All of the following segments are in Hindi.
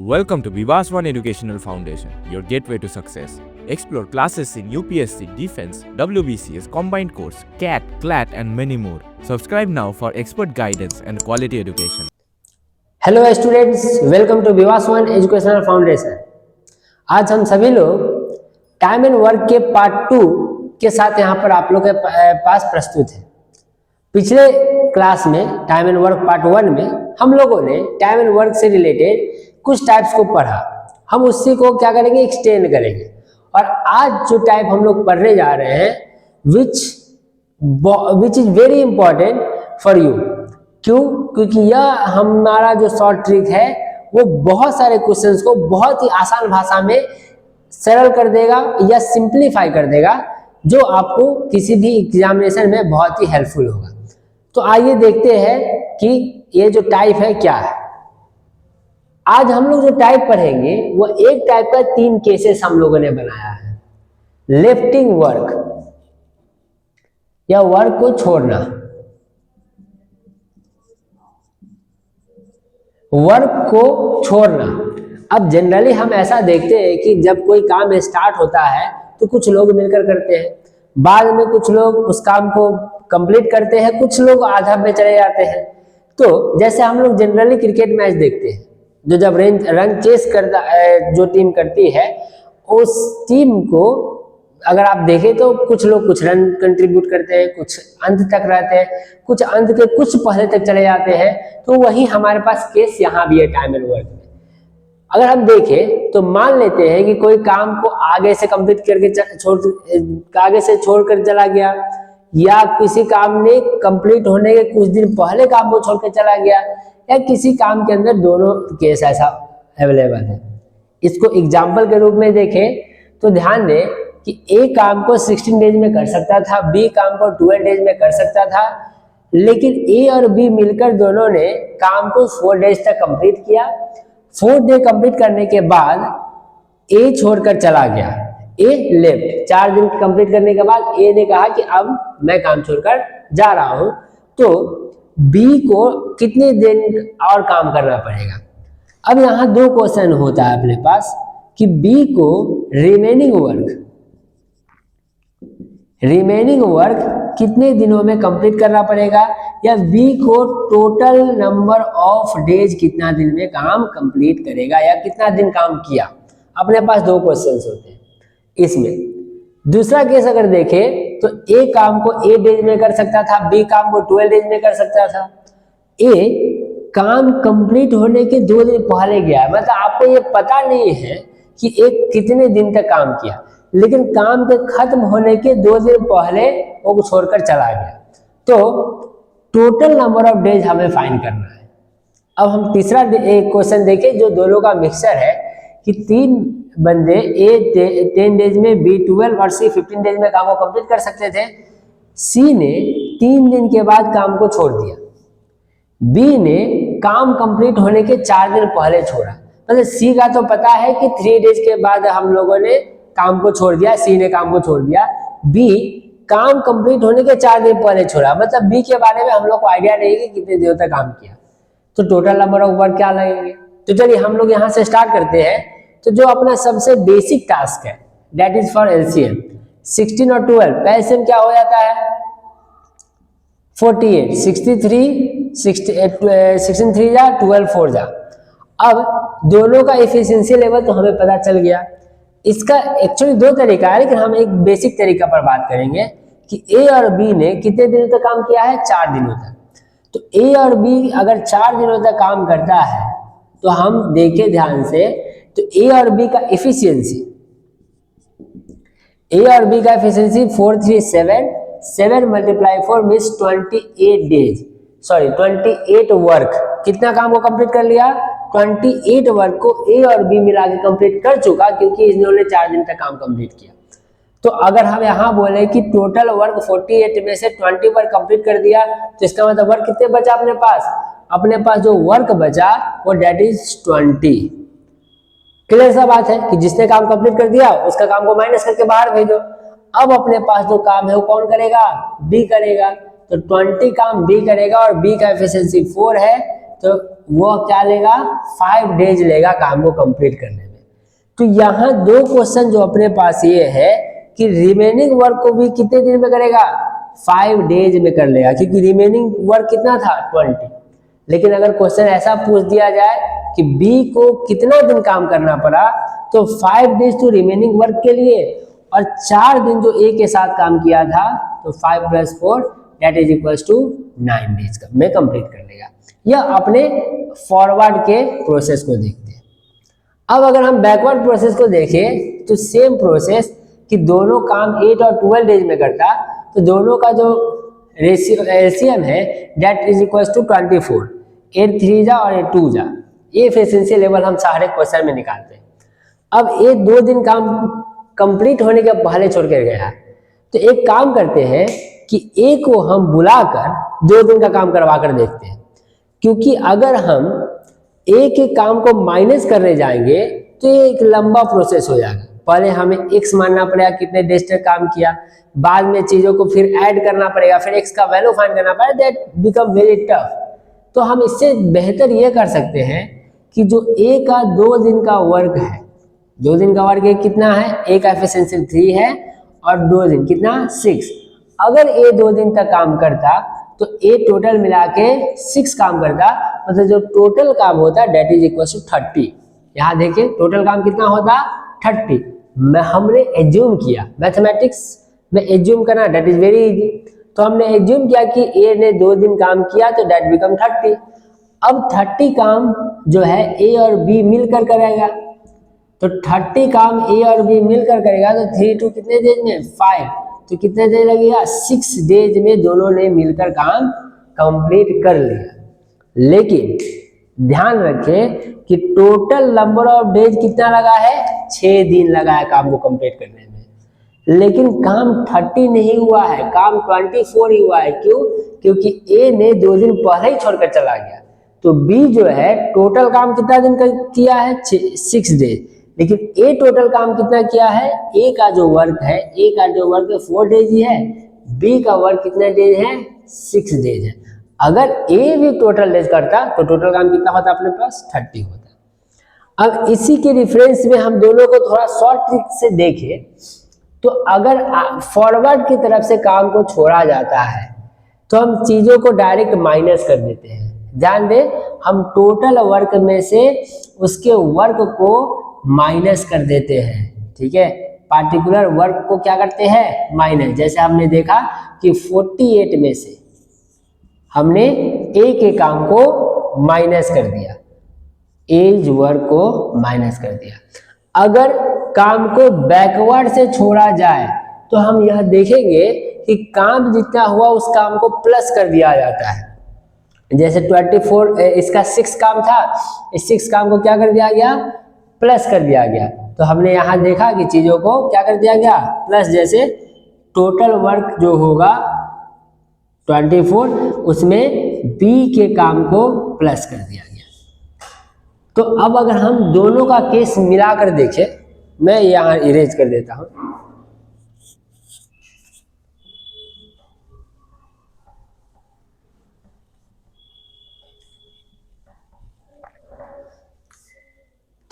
Welcome to Vivas One Educational Foundation, your gateway to success. Explore classes in UPSC, Defense, WBCS, Combined Course, CAT, CLAT, and many more. Subscribe now for expert guidance and quality education. Hello students, welcome to Vivas one educational foundation. आज हम सभी लोग टाइम एंड वर्क के पार्ट 2 के साथ यहाँ पर आप लोग के पास प्रस्तुत है। पिछले क्लास में टाइम एंड वर्क पार्ट 1 में हम लोगों ने टाइम एंड वर्क से रिलेटेड कुछ टाइप्स को पढ़ा। हम उसी को क्या करेंगे, एक्सटेंड करेंगे। और आज जो टाइप हम लोग पढ़ने जा रहे हैं which is very important for you. क्यों? क्योंकि यह हमारा जो शॉर्ट ट्रिक है वो बहुत सारे क्वेश्चंस को बहुत ही आसान भाषा में सरल कर देगा या सिंप्लीफाई कर देगा, जो आपको किसी भी एग्जामिनेशन में बहुत ही हेल्पफुल होगा। तो आइए देखते हैं कि ये जो टाइप है क्या है। आज हम लोग जो टाइप पढ़ेंगे वो एक टाइप का 3 केसेस हम लोगों ने बनाया है। लेफ्टिंग वर्क या वर्क को छोड़ना, वर्क को छोड़ना। अब जनरली हम ऐसा देखते हैं कि जब कोई काम स्टार्ट होता है तो कुछ लोग मिलकर करते हैं, बाद में कुछ लोग उस काम को कंप्लीट करते हैं, कुछ लोग आधा में चले जाते हैं। तो जैसे हम लोग जनरली क्रिकेट मैच देखते हैं, जो जब रन चेस करता जो टीम करती है, उस टीम को अगर आप देखें तो कुछ लोग कुछ रन कंट्रीब्यूट करते हैं, कुछ अंत तक रहते हैं, कुछ अंत के कुछ पहले तक चले जाते हैं। तो वही हमारे पास केस यहाँ भी है टाइम एंड वर्क में। अगर हम देखें तो मान लेते हैं कि कोई काम को आगे से कंप्लीट करके आगे से छोड़कर चला गया, या किसी काम ने कंप्लीट होने के कुछ दिन पहले काम को छोड़कर चला गया, या किसी काम के अंदर दोनों केस ऐसा अवेलेबल है। इसको एग्जाम्पल के रूप में देखें तो ध्यान दें कि ए काम को 16 डेज में कर सकता था, बी काम को 12 डेज में कर सकता था, लेकिन ए और बी मिलकर दोनों ने काम को 4 डेज तक कंप्लीट किया। 4 डे कंप्लीट करने के बाद ए छोड़कर चला गया, ए लेफ्ट। 4 दिन कंप्लीट करने के बाद ए ने कहा कि अब मैं काम छोड़कर जा रहा हूं। तो बी को कितने दिन और काम करना पड़ेगा? अब यहां 2 क्वेश्चन होता है अपने पास कि बी को रिमेनिंग वर्क कितने दिनों में कंप्लीट करना पड़ेगा, या बी को टोटल नंबर ऑफ डेज कितना दिन में काम कंप्लीट करेगा, या कितना दिन काम किया। अपने पास 2 क्वेश्चंस होते हैं इसमें। दूसरा केस अगर देखें तो ए काम को 8 डेज में कर सकता था, बी काम को 12 डेज में कर सकता था। ए काम कंप्लीट होने के 2 दिन पहले गया, मतलब आपको ये पता नहीं है कि एक कितने दिन तक काम किया, लेकिन काम के खत्म होने के 2 दिन पहले वो छोड़कर चला गया। तो टोटल नंबर ऑफ डेज हमें फाइंड करना है। अब हम तीसरा एक क्वेश्चन देखें जो दोनों का मिक्सचर है कि 3 बंदे ए 10 डेज में, बी 12 और सी 15 डेज में काम को कंप्लीट कर सकते थे। सी ने 3 दिन के बाद काम को छोड़ दिया, बी ने काम कंप्लीट होने के 4 दिन पहले छोड़ा। मतलब सी का तो पता है कि 3 डेज के बाद हम लोगों ने काम को छोड़ दिया, सी ने काम को छोड़ दिया। बी काम कंप्लीट होने के 4 दिन पहले छोड़ा, मतलब बी के बारे में हम लोग को आइडिया नहीं कि कितने दिनों तक काम किया। तो टोटल नंबर ऑफ वर्क क्या लगेंगे? तो चलिए हम लोग यहाँ से स्टार्ट करते हैं। तो जो अपना सबसे बेसिक टास्क है दैट इज फॉर एलसीएम, 16 और 12 का एलसीएम क्या हो जाता है? 48, 63, 16 3 जा 12 4 जा। अब दोनों का एफिशिएंसी लेवल तो हमें पता चल गया। इसका एक्चुअली 2 तरीका है, लेकिन हम एक बेसिक तरीका पर बात करेंगे कि ए और बी ने कितने दिनों तक काम किया है? 4 दिनों तक। तो ए और बी अगर 4 दिनों तक काम करता है तो हम देखें ध्यान से, तो ए और बी का efficiency 4 3 7, 7 × 4 means 28 days, sorry 28 work. कितना काम को कंप्लीट कर लिया? 28 वर्क को ए और बी मिला के कंप्लीट कर चुका, क्योंकि इन्होंने 4 दिन तक काम कंप्लीट किया। तो अगर हम यहाँ बोले कि टोटल वर्क 48 में से 20 वर्क कंप्लीट कर दिया, तो इसका मतलब वर्क कितने बचा अपने पास? अपने पास जो वर्क बचा वो दैट इज 20। क्लियर सा बात है कि जिसने काम कंप्लीट कर दिया उसका काम को माइनस करके बाहर भेजो। अब अपने पास जो काम है वो कौन करेगा? बी करेगा। तो 20 काम बी करेगा और बी का एफिशिएंसी 4 है, तो वो क्या लेगा, 5 डेज लेगा काम को कंप्लीट करने में। तो यहाँ दो क्वेश्चन जो अपने पास ये है कि रिमेनिंग वर्क को भी कितने दिन में करेगा, 5 डेज में कर लेगा, क्योंकि रिमेनिंग वर्क कितना था 20। लेकिन अगर क्वेश्चन ऐसा पूछ दिया जाए कि बी को कितना दिन काम करना पड़ा, तो 5 डेज तो रिमेनिंग वर्क के लिए और 4 दिन जो ए के साथ काम किया था, तो 5 + 4 that is equals to 9 days का में कंप्लीट कर लेगा। यह अपने फॉरवर्ड के प्रोसेस को देखते हैं। अब अगर हम बैकवर्ड प्रोसेस को देखें तो सेम प्रोसेस कि दोनों काम 8 और 12 डेज में करता, तो दोनों का जो एलसीएम है दैट इज इक्वल्स टू 24, 8 3 जा और 8 2 जा। ये एफिशिएंसी लेवल हम सारे क्वेश्चन में निकालते हैं। अब ये 2 दिन काम कंप्लीट होने के पहले छोड़ कर गया, तो एक काम करते हैं कि ए को हम बुलाकर 2 दिन का काम करवा कर देखते हैं, क्योंकि अगर हम ए के काम को माइनस करने जाएंगे तो ये एक लंबा प्रोसेस हो जाएगा। पहले हमें x मानना पड़ेगा कितने डेज तक काम किया, बाद में चीजों को फिर ऐड करना पड़ेगा, फिर x का वैल्यू फाइंड करना पड़ेगा, दैट बिकम वेरी टफ। तो हम इससे बेहतर ये कर सकते हैं कि जो ए का 2 दिन का वर्क है, 2 दिन का वर्क कितना है, ए का एफिशिएंसी 3 है और 2 दिन कितना 6। अगर ए 2 दिन तक काम करता तो ए टोटल मिला के 6 काम करता, मतलब जो टोटल काम होता दैट इज इक्वल टू 30। यहाँ देखिए टोटल काम कितना होता 30। हमने एज्यूम किया, मैथमेटिक्स में एज्यूम करना दैट इज वेरी इजी। तो हमने एज्यूम किया कि ए ने 2 दिन काम किया तो दैट बिकम 30। अब 30 काम जो है ए और बी मिलकर करेगा, तो 30 काम ए और बी मिलकर करेगा तो 3 2 कितने डेज में 5, तो कितने डेज लगेगा 6 डेज में दोनों ने मिलकर काम कंप्लीट कर लिया। लेकिन ध्यान रखें कि टोटल नंबर ऑफ डेज कितना लगा है, 6 दिन लगा है काम को कंप्लीट करने में। लेकिन काम 30 नहीं हुआ है, काम 24 ही हुआ है। क्यों? क्योंकि ए ने 2 दिन पहले ही छोड़कर चला गया। तो बी जो है टोटल काम कितना दिन का किया है 6 डेज, लेकिन ए टोटल काम कितना किया है, ए का जो वर्क है, ए का जो वर्क है 4 डेज ही है, बी का वर्क कितने डेज है 6 डेज है। अगर ए भी टोटल डेज करता तो टोटल काम कितना होता अपने पास 30 होता। अब इसी के रेफरेंस में हम दोनों को थोड़ा शॉर्ट ट्रिक से देखें, तो अगर फॉरवर्ड की तरफ से काम को छोड़ा जाता है तो हम चीजों को डायरेक्ट माइनस कर देते हैं। ध्यान दें, हम टोटल वर्क में से उसके वर्क को माइनस कर देते हैं, ठीक है, पार्टिकुलर वर्क को क्या करते हैं माइनस। जैसे हमने देखा कि 48 में से हमने ए के काम को माइनस कर दिया, एज वर्क को माइनस कर दिया। अगर काम को बैकवर्ड से छोड़ा जाए तो हम यह देखेंगे कि काम जितना हुआ उस काम को प्लस कर दिया जाता है। जैसे 24 इसका 6 काम था, इस 6 काम को क्या कर दिया गया, प्लस कर दिया गया। तो हमने यहाँ देखा कि चीजों को क्या कर दिया गया प्लस। जैसे टोटल वर्क जो होगा 24, उसमें बी के काम को प्लस कर दिया गया। तो अब अगर हम दोनों का केस मिलाकर देखें, मैं यहाँ इरेज कर देता हूं।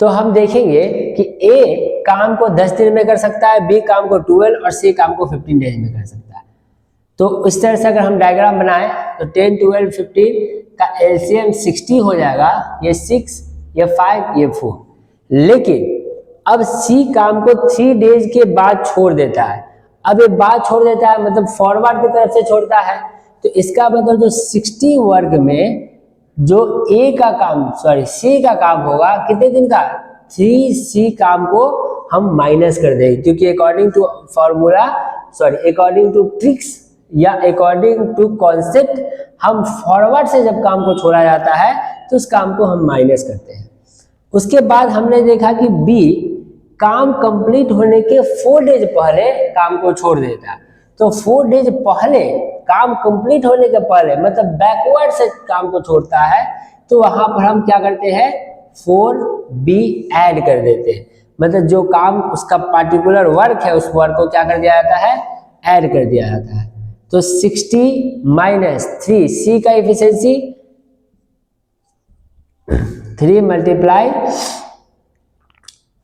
तो हम देखेंगे कि ए काम को 10 दिन में कर सकता है, बी काम को 12 और सी काम को 15 डेज में कर सकता है। तो इस तरह से अगर हम डायग्राम बनाएं तो 10 12 15 का एलसीएम 60 हो जाएगा, ये 6 ये 5 ये 4। लेकिन अब सी काम को 3 डेज के बाद छोड़ देता है। अब ये बाद छोड़ देता है मतलब फॉरवर्ड की तरफ से छोड़ता है, तो इसका मतलब जो 60 वर्ग में जो ए का काम सी का काम होगा कितने दिन का 3C काम को हम माइनस कर देंगे, क्योंकि according to formula according to tricks या अकॉर्डिंग टू कॉन्सेप्ट हम फॉरवर्ड से जब काम को छोड़ा जाता है तो उस काम को हम माइनस करते हैं। उसके बाद हमने देखा कि बी काम कंप्लीट होने के 4 डेज पहले काम को छोड़ देता है। तो 4 डेज पहले काम कंप्लीट होने के पहले मतलब बैकवर्ड से काम को छोड़ता है, तो वहां पर हम क्या करते हैं 4B ऐड कर देते हैं। मतलब जो काम उसका पार्टिकुलर वर्क है उस वर्क को क्या कर दिया जाता है ऐड कर दिया जाता है। तो 60 - 3 सी का efficiency 3 multiply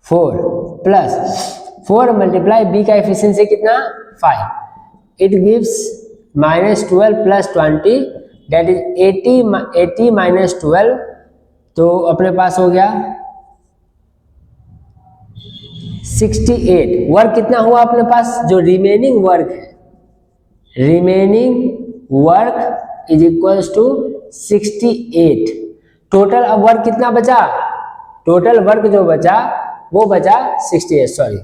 4 plus 4 multiply B का एफिशिएंसी कितना 5, it gives -12 plus 20 that is 80 minus 12, तो अपने पास हो गया 68। वर्क कितना हुआ अपने पास, जो रिमेनिंग वर्क है, remaining work is equals to 68। Total अब वर्क कितना बचा, टोटल वर्क जो बचा वो बचा 68, सॉरी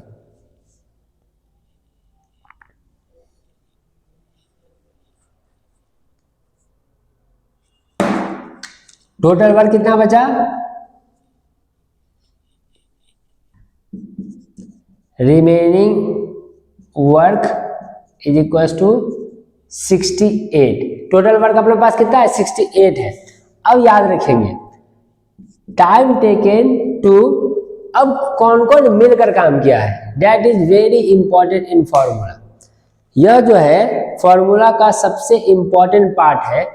टोटल वर्क कितना बचा, remaining work is equals to 68। Total work अपने पास कितना है 68 है। अब याद रखेंगे टाइम टेकन टू, अब कौन कौन मिलकर काम किया है, that is very important in formula. यह जो है फॉर्मूला का सबसे इंपॉर्टेंट पार्ट है,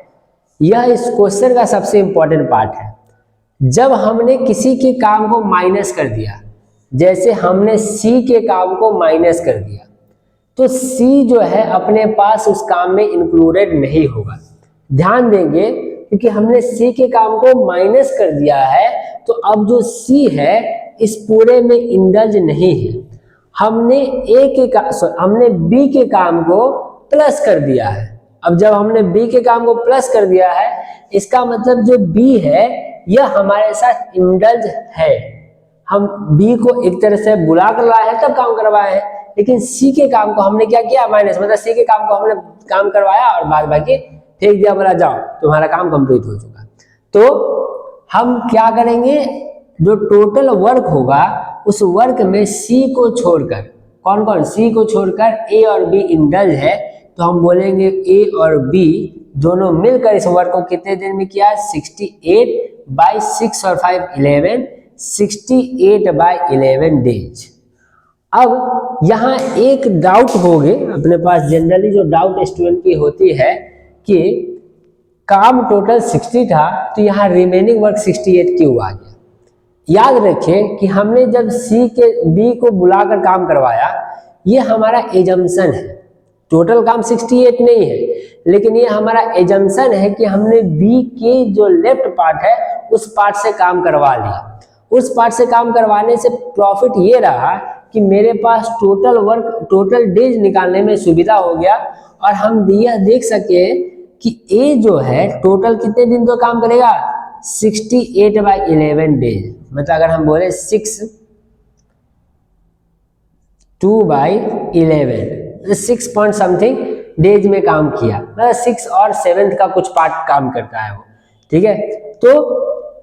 यह इस क्वेश्चन का सबसे इंपॉर्टेंट पार्ट है। जब हमने किसी के काम को माइनस कर दिया, जैसे हमने सी के काम को माइनस कर दिया, तो सी जो है अपने पास उस काम में इंक्लूडेड नहीं होगा। ध्यान देंगे क्योंकि हमने सी के काम को माइनस कर दिया है, तो अब जो सी है इस पूरे में इंडल्ज नहीं है। हमने हमने बी के काम को प्लस कर दिया है। अब जब हमने बी के काम को प्लस कर दिया है, इसका मतलब जो बी है यह हमारे साथ इंडल्ज है। हम बी को एक तरह से बुला कर लाए हैं तब काम करवाए हैं, लेकिन सी के काम को हमने क्या किया माइनस, मतलब सी के काम को हमने काम करवाया और बाद बाकी फेंक दिया, बोला जाओ तुम्हारा काम कंप्लीट हो चुका। तो हम क्या करेंगे, जो टोटल वर्क होगा उस वर्क में सी को छोड़कर, कौन कौन, सी को छोड़कर ए और बी इंडल्ज है, तो हम बोलेंगे ए और बी दोनों मिलकर इस वर्क को कितने दिन में किया, 68 बाई 6 और 5 11, 68 बाई 11 डेज। अब यहाँ एक डाउट होगी अपने पास, जनरली जो डाउट स्टूडेंट की होती है कि काम टोटल 60 था तो यहाँ रिमेनिंग वर्क 68 क्यों आ गया। याद रखें कि हमने जब सी के बी को बुलाकर काम करवाया, ये हमारा एजम्पशन है, टोटल काम 68 नहीं है, लेकिन ये हमारा एजम्पशन है कि हमने बी के जो लेफ्ट पार्ट है उस पार्ट से काम करवा लिया। उस पार्ट से काम करवाने से प्रॉफिट ये रहा कि मेरे पास टोटल वर्क, टोटल डेज निकालने में सुविधा हो गया, और हम यह देख सके कि ए जो है टोटल कितने दिन तो काम करेगा, 68 बाई 11 डेज। मतलब अगर हम बोले 2 बाई 11, 6 पॉइंट समथिंग डेज में काम किया, मतलब 6 और 7 का कुछ पार्ट काम करता है वो, ठीक है। तो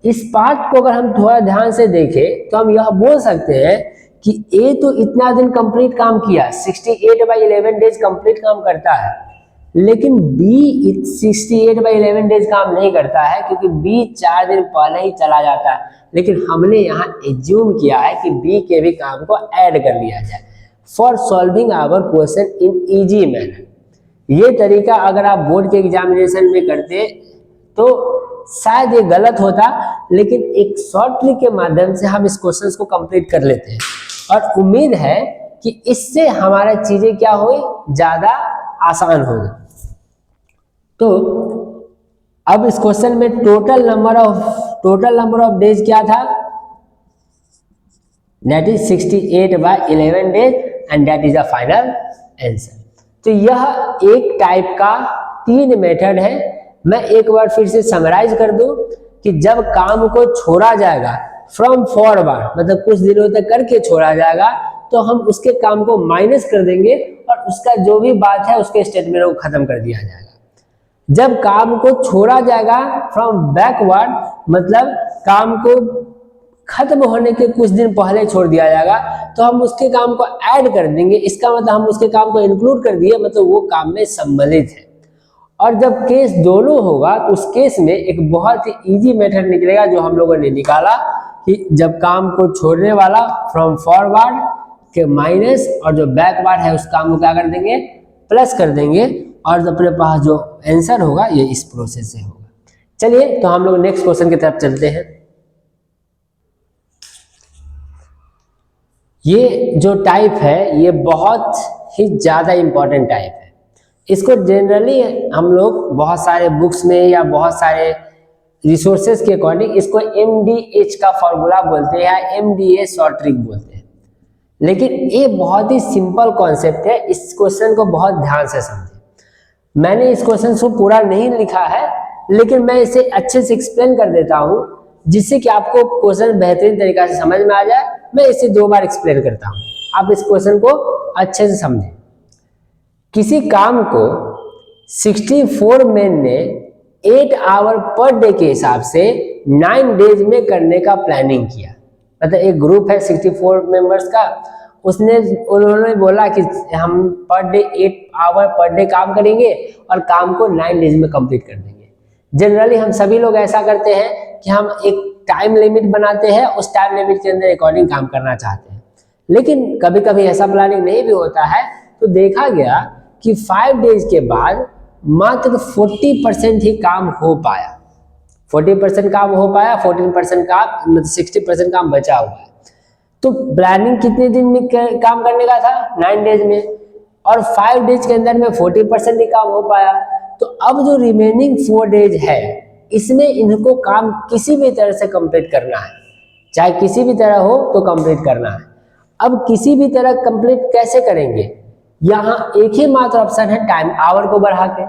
इस पार्ट को अगर हम थोड़ा ध्यान से देखें तो हम यह बोल सकते हैं कि ए तो इतना दिन कंप्लीट काम किया, 68 बाई 11 डेज कंप्लीट काम करता है, लेकिन बी 68 बाई 11 डेज काम नहीं करता है क्योंकि बी 4 दिन पहले ही चला जाता है। लेकिन हमने यहाँ एज्यूम किया है कि बी के भी काम को ऐड कर लिया जाए for solving our question in easy manner. ये तरीका अगर आप बोर्ड के एग्जामिनेशन में करते तो शायद ये गलत होता, लेकिन एक शॉर्ट ट्रिक के माध्यम से हम इस क्वेश्चन को कंप्लीट कर लेते हैं, और उम्मीद है कि इससे हमारा चीजें क्या हुई, ज्यादा आसान होगी। तो अब इस क्वेश्चन में टोटल नंबर ऑफ डेज क्या था, that is 68 by 11 days, and that is the final answer. तो यह एक टाइप का 3 मेथड है। मैं एक बार फिर से समराइज कर दूं कि जब काम को छोड़ा जाएगा फ्रॉम फॉरवर्ड, मतलब कुछ दिनों तक करके छोड़ा जाएगा, तो हम उसके काम को माइनस कर देंगे और उसका जो भी बात है उसके स्टेटमेंट को खत्म कर दिया जाएगा। जब काम को छोड़ा जाएगा फ्रॉम बैकवर्ड, मतलब काम को खत्म होने के कुछ दिन पहले छोड़ दिया जाएगा, तो हम उसके काम को ऐड कर देंगे। इसका मतलब हम उसके काम को इंक्लूड कर दिए, मतलब वो काम में सम्मिलित है। और जब केस दोनों होगा तो उस केस में एक बहुत ही इजी मेथड निकलेगा जो हम लोगों ने निकाला कि जब काम को छोड़ने वाला फ्रॉम फॉरवर्ड के माइनस, और जो बैकवर्ड है उस काम को क्या कर देंगे, प्लस कर देंगे, और अपने पास जो आंसर होगा ये इस प्रोसेस से होगा। चलिए तो हम लोग नेक्स्ट क्वेश्चन की तरफ चलते हैं। ये जो टाइप है ये बहुत ही ज़्यादा इम्पोर्टेंट टाइप है। इसको जनरली हम लोग बहुत सारे बुक्स में या बहुत सारे रिसोर्सेज के अकॉर्डिंग इसको MDH का फॉर्मूला बोलते हैं या MDA शॉर्ट ट्रिक बोलते हैं। लेकिन ये बहुत ही सिंपल कॉन्सेप्ट है, इस क्वेश्चन को बहुत ध्यान से समझें। मैंने इस क्वेश्चन को पूरा नहीं लिखा है, लेकिन मैं इसे अच्छे से एक्सप्लेन कर देता हूँ जिससे कि आपको क्वेश्चन बेहतरीन तरीका से समझ में आ जाए। मैं इसे 2 बार एक्सप्लेन करता हूँ, आप इस क्वेश्चन को अच्छे से समझें। किसी काम को 64 मैन ने 8 आवर पर डे के हिसाब से 9 डेज में करने का प्लानिंग किया। मतलब एक ग्रुप है 64 मेंबर्स का, उन्होंने बोला कि हम per day 8 our per day काम करेंगे और काम को 9 डेज में कंप्लीट कर देंगे। जनरली हम सभी लोग ऐसा करते हैं कि हम एक टाइम लिमिट बनाते हैं, उस टाइम लिमिट के अंदर अकॉर्डिंग काम करना चाहते हैं। लेकिन कभी कभी ऐसा प्लानिंग नहीं भी होता है, तो देखा गया कि 5 डेज के बाद मात्र 40% ही काम हो पाया। 40% काम हो पाया, 14% काम मतलब 60% काम बचा हुआ है। तो प्लानिंग कितने दिन में काम करने का था? 9 डेज में, और 5 डेज के अंदर में 40% ही काम हो पाया। तो अब जो रिमेनिंग 4 डेज है, इसमें इनको काम किसी भी तरह से कंप्लीट करना है, चाहे किसी भी तरह हो तो कंप्लीट करना है। अब किसी भी तरह कंप्लीट कैसे करेंगे? यहाँ एक ही मात्र ऑप्शन है, टाइम आवर को बढ़ा के,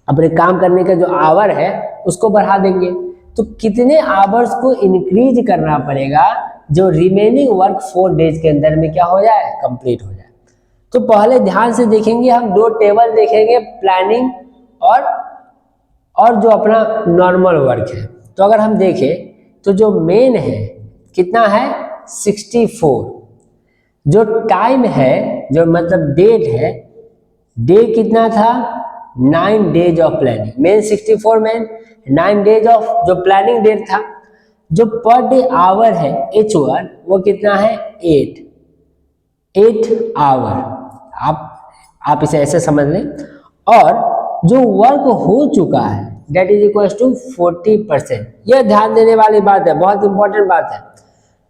अपने काम करने का जो आवर है उसको बढ़ा देंगे। तो कितने आवर्स को इंक्रीज करना पड़ेगा जो रिमेनिंग वर्क 4 डेज के अंदर में क्या हो जाए? कंप्लीट हो जाए। तो पहले ध्यान से देखेंगे, हम 2 टेबल देखेंगे, प्लानिंग और जो अपना नॉर्मल वर्क है। तो अगर हम देखें तो जो मेन है कितना है? 64। जो टाइम है, जो मतलब डेट है, डे कितना था? 9 डेज ऑफ प्लानिंग। मेन 64 में 9 डेज ऑफ जो प्लानिंग डेट था। जो पर डे आवर है H1 वो कितना है? 8 आवर। आप इसे ऐसे समझ लें। और जो वर्क हो चुका है डेट इज इक्वल टू 40%। यह ध्यान देने वाली बात है, बहुत इंपॉर्टेंट बात है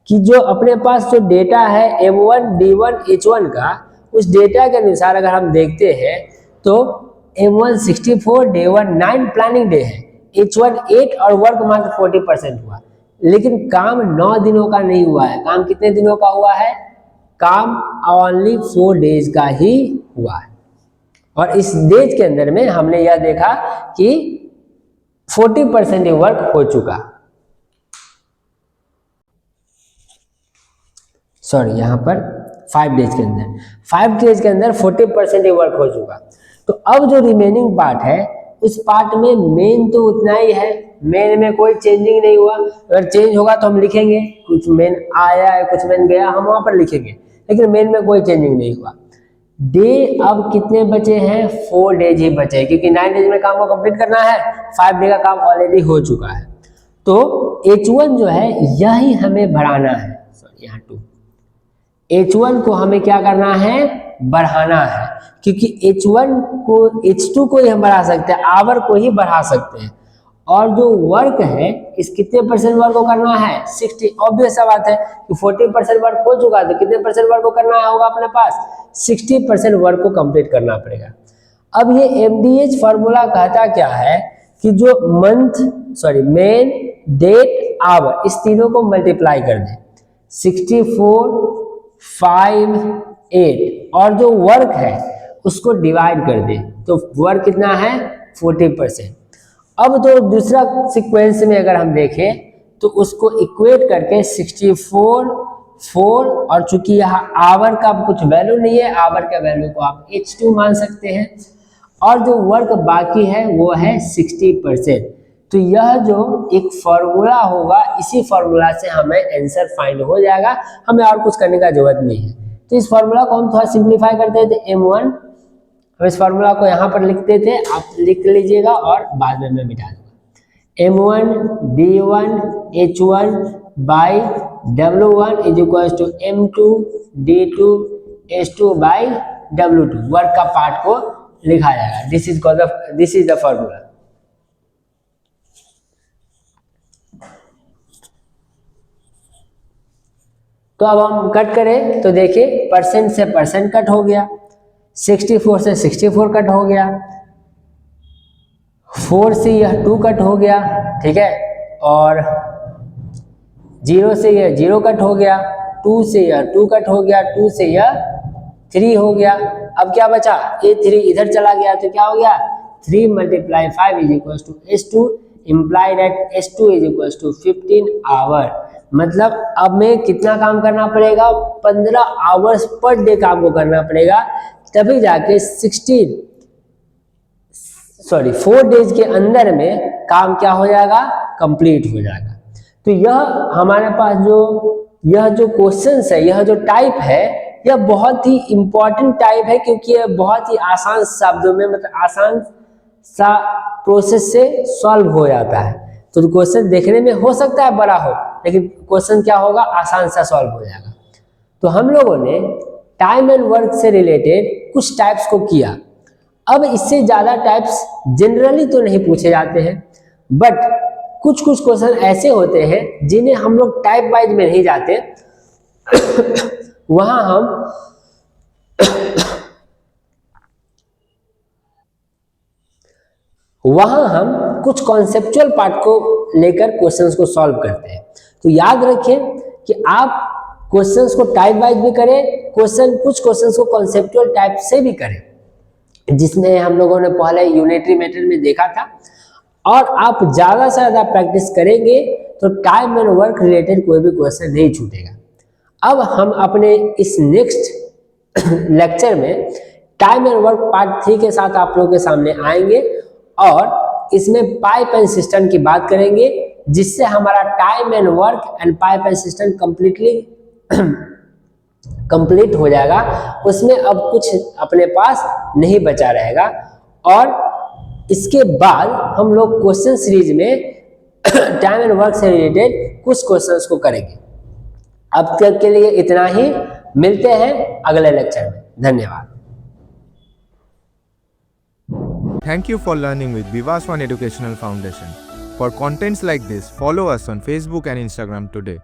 कि जो अपने पास जो डेटा है M1 D1 H1 का, उस डेटा के अनुसार अगर हम देखते हैं तो M1 64, D1 9 प्लानिंग डे है, H1 8 और वर्क मात्र 40% हुआ। लेकिन काम 9 दिनों का नहीं हुआ है। काम कितने दिनों का हुआ है? काम ओनली 4 डेज का ही हुआ है। और इस डेज के अंदर में हमने यह देखा कि 40% ही वर्क हो चुका। सॉरी, यहाँ पर 5 डेज के अंदर 40% ही वर्क हो चुका। तो अब जो रिमेनिंग पार्ट है, उस पार्ट में मेन तो उतना ही है, मेन में कोई चेंजिंग नहीं हुआ। अगर चेंज होगा तो हम लिखेंगे, कुछ मेन आया है कुछ मेन गया, हम वहां पर लिखेंगे, लेकिन मेन में कोई चेंजिंग नहीं हुआ। डे अब कितने बचे हैं? 4 डेज ही बचे, क्योंकि 9 डेज में काम को कंप्लीट करना है, 5 डे का काम ऑलरेडी हो चुका है। तो H1 जो है यही हमें बढ़ाना है। सॉरी, यहाँ 2 H1 को हमें क्या करना है? बढ़ाना है, क्योंकि H1 को H2 को ही हम बढ़ा सकते हैं, आवर को ही बढ़ा सकते हैं। और जो वर्क है, इस कितने परसेंट वर्क को करना है? 60। ऑब्वियस सा बात है कि 40% वर्क हो चुका है, तो कितने परसेंट वर्क को करना होगा अपने पास? 60% वर्क को कंप्लीट करना पड़ेगा। अब ये MDH फॉर्मूला कहता क्या है कि जो मेन, डेट, आवर, इस तीनों को मल्टीप्लाई कर दें, 64, 5, 8, और जो वर्क है उसको डिवाइड कर दें, तो वर्क कितना है? 40%। अब तो दूसरा सीक्वेंस में अगर हम देखें तो उसको इक्वेट करके 64, 4, और चूंकि यहाँ आवर का कुछ वैल्यू नहीं है, आवर का वैल्यू को आप H2 मान सकते हैं, और जो वर्क बाकी है वो है 60%। तो यह जो एक फॉर्मूला होगा, इसी फॉर्मूला से हमें आंसर फाइंड हो जाएगा, हमें और कुछ करने का जरूरत नहीं है। तो इस फॉर्मूला को हम थोड़ा सिंप्लीफाई करते थे। M1, हम इस फॉर्मूला को यहाँ पर लिखते थे, आप लिख लीजिएगा और बाद में मैं मिटा दूंगा। M1 D1 H1 by W1 is equal to M2 D2 H2 by W2। Work का पार्ट को लिखा जाएगा। This is the formula. तो अब हम कट करें तो देखिए परसेंट से परसेंट कट हो गया, 64 से 64 कट हो गया, 4 से यह 2 कट हो गया, ठीक है, और 0 से यह 0 कट हो गया, 2 से यह 2 कट हो गया, 2 से यह 3 हो गया। अब क्या बचा, ये 3 इधर चला गया तो क्या हो गया, 3 × 5 = S2 imply that S2 = 15 our. मतलब अब में कितना काम करना पड़ेगा, 15 आवर्स पर डे काम को करना पड़ेगा, तभी जाके 4 डेज के अंदर में काम क्या हो जाएगा, कंप्लीट हो जाएगा। तो यह हमारे पास यह जो क्वेश्चंस है, यह जो टाइप है, यह बहुत ही इंपॉर्टेंट टाइप है, क्योंकि यह बहुत ही आसान शब्दों में, मतलब आसान सा प्रोसेस से सॉल्व हो जाता है। तो क्वेश्चन देखने में हो सकता है बड़ा हो, लेकिन क्वेश्चन क्या होगा, आसान सा सॉल्व हो जाएगा। तो हम लोगों ने टाइम एंड वर्क से रिलेटेड कुछ टाइप्स को किया। अब इससे ज्यादा टाइप्स जनरली तो नहीं पूछे जाते हैं, बट कुछ कुछ क्वेश्चन ऐसे होते हैं जिन्हें हम लोग टाइप वाइज में नहीं जाते वहां हम कुछ कॉन्सेप्चुअल पार्ट को लेकर क्वेश्चंस को सॉल्व करते हैं। तो याद रखिए कि आप क्वेश्चंस को टाइप वाइज भी करें, कुछ क्वेश्चंस को कॉन्सेप्चुअल टाइप से भी करें, जिसमें हम लोगों ने पहले यूनिटरी मेथड में देखा था। और आप ज्यादा से ज्यादा प्रैक्टिस करेंगे तो टाइम एंड वर्क रिलेटेड कोई भी क्वेश्चन नहीं छूटेगा। अब हम अपने इस नेक्स्ट लेक्चर में टाइम एंड वर्क पार्ट 3 के साथ आप लोगों के सामने आएंगे और इसमें पाइप एंड सिस्टम की बात करेंगे, जिससे हमारा time and work and pipe and system complete हो जाएगा। उसमें अब कुछ अपने पास नहीं बचा रहेगा। और इसके बाद हम लोग क्वेश्चन सीरीज में टाइम एंड वर्क से रिलेटेड कुछ क्वेश्चंस को करेंगे। अब तक के लिए इतना ही, मिलते हैं अगले लेक्चर में। धन्यवाद। Thank you for learning with Vivas One Educational Foundation. For contents like this, follow us on Facebook and Instagram today.